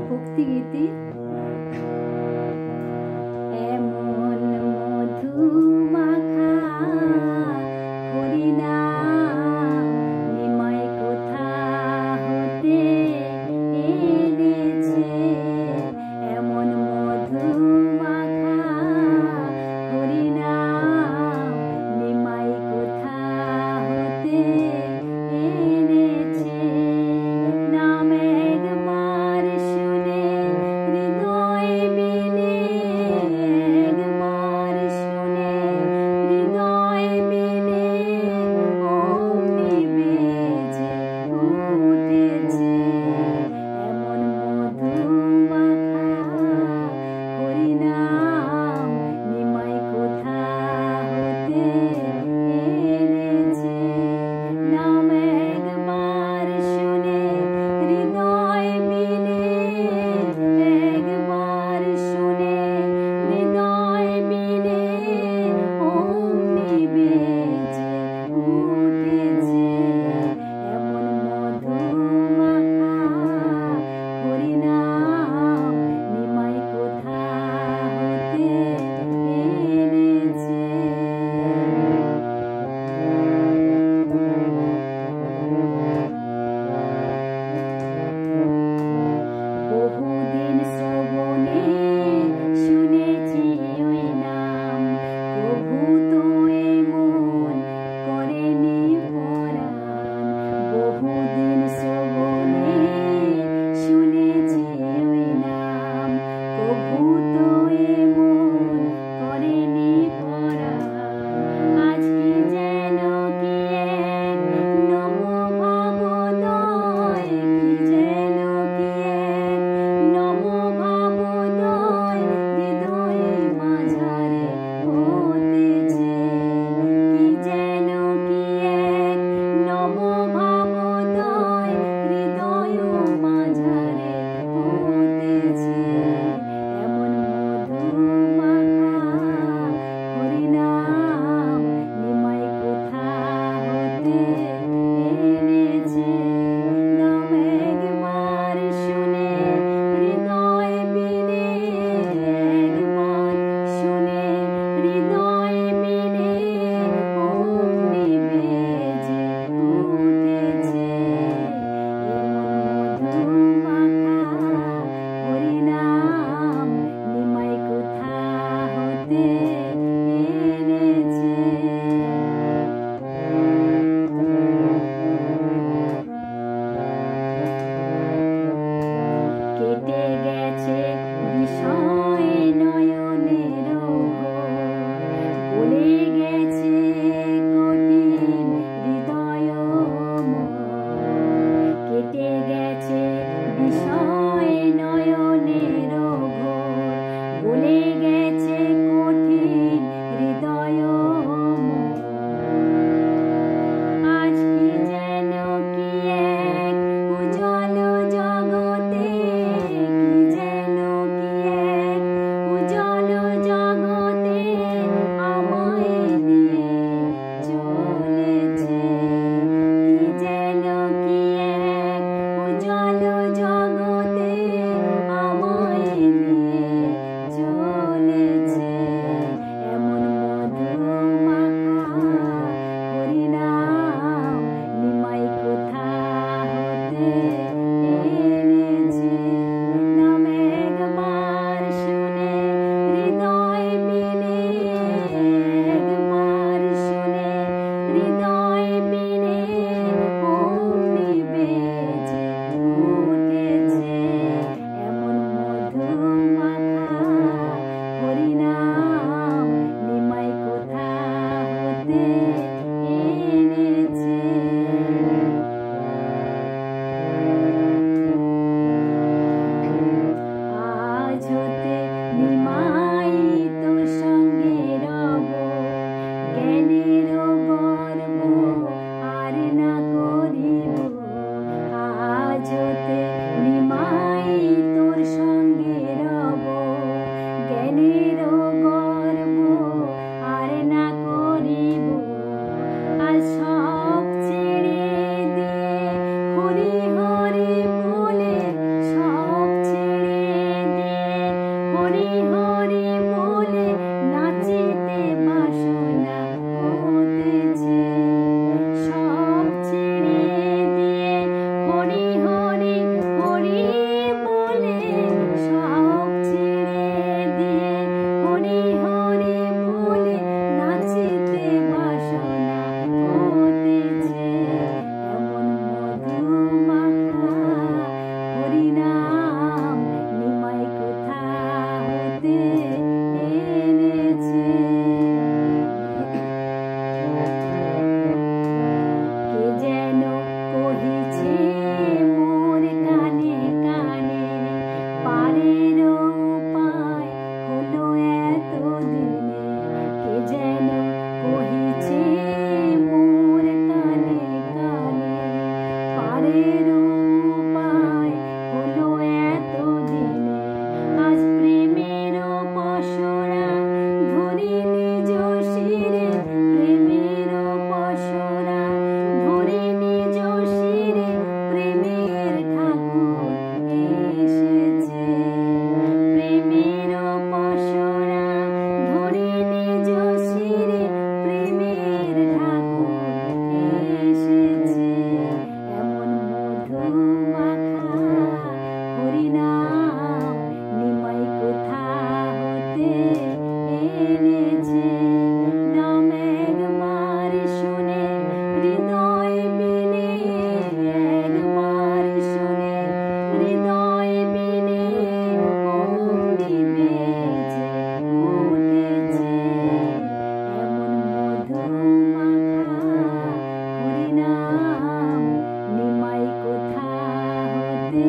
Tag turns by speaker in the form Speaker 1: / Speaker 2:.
Speaker 1: ভক্তিগীতি। এমন মধু মাখা হরিনাম নিমাই কোথা হতে এনেছে। এমন মধু মাখা হরিনাম নিমাই কোথা হতে এনেছে। নাম একবার শুনে হৃদয় বিনে, একবার শুনে হৃদয় বিনে অমনি বেজে উঠেছে। এমন মধু মাখা হরিনাম নিমাই কোথা হতে এনেছে। নাম একবার শুনে হৃদয় বিনে, একবার শুনে হৃদয় বিনে অমনি বেজে উঠেছে। এমন মধু মাখা হরিনাম নিমাই কোথা হতে এনেছে। বহুদিন শ্রবণে শুনেছি ওই নাম, প্রভু তো এমন করেনি পরাণ। বহুদিন শ্রবণে শুনেছি ওই নাম, প্রভু তো এমন করেনি পরাণ। আজ কি যেন কি এক নম ভাবোদয়, কি যেন কি এক নম ভাবোদয় হৃদয়ে মাঝারে হতেছে। কি যেন কি এক নম ভাবোদয় হৃদয় মাঝারে হতেছে। এমন মধু মাখা হরিনাম নিমাই কোথা হতে এনেছে। নাম একবার শুনে হৃদয় বিনে, একবার শুনে হৃদয় বিনে অমনি বেজে উঠেছে। এমন মধু মাখা হরিনাম নিমাই কোথা হতে এনেছে। কেটে গেছে বিষয় নয়নের ঘোর, বলে গেছে কঠিন হৃদয় মোর। কেটে গেছে বিষয় নয়নের ঘোর, বলে গেছে কঠিন হৃদয় মোর। আজ কি যেন কি এক উজ্জ্বল জগতে, কি যেন কি এক উজ্জ্বল জগতে আমায় নিয়ে চলেছে। কি যেন কি এক উজ্জ্বল জগতে আমায় নিয়ে চলেছে। এমন মধু মাখা হরিনাম নিমাই কোথা হতে এনেছে। নাম একবার শুনে হৃদয় বিনে, একবার শুনে হৃদয় বিনে অমনি বেজে উঠেছে। এমন মধু মাখা হরিনাম নিমাই কোথা হতে এনেছে। পারের উপায় হলো এতদিনে, আজ প্রেমের পসরা ধরি নিজ শিরে, প্রেমের পসরা ধরি নিজ শিরে, প্রেমের ঠাকুর এসেছে। প্রেমের পসরা ধরি নিজ শিরে, প্রেমের ঠাকুর এসেছে। এমন মধু মাখা হরিনাম নিমাই কোথা হতে এনেছে। নাম একবার শুনে হৃদয় বিনে, একবার শুনে হৃদয় বিনে অমনি বেজে উঠেছে। এমন মধু মাখা হরিনাম নিমাই কোথা হতে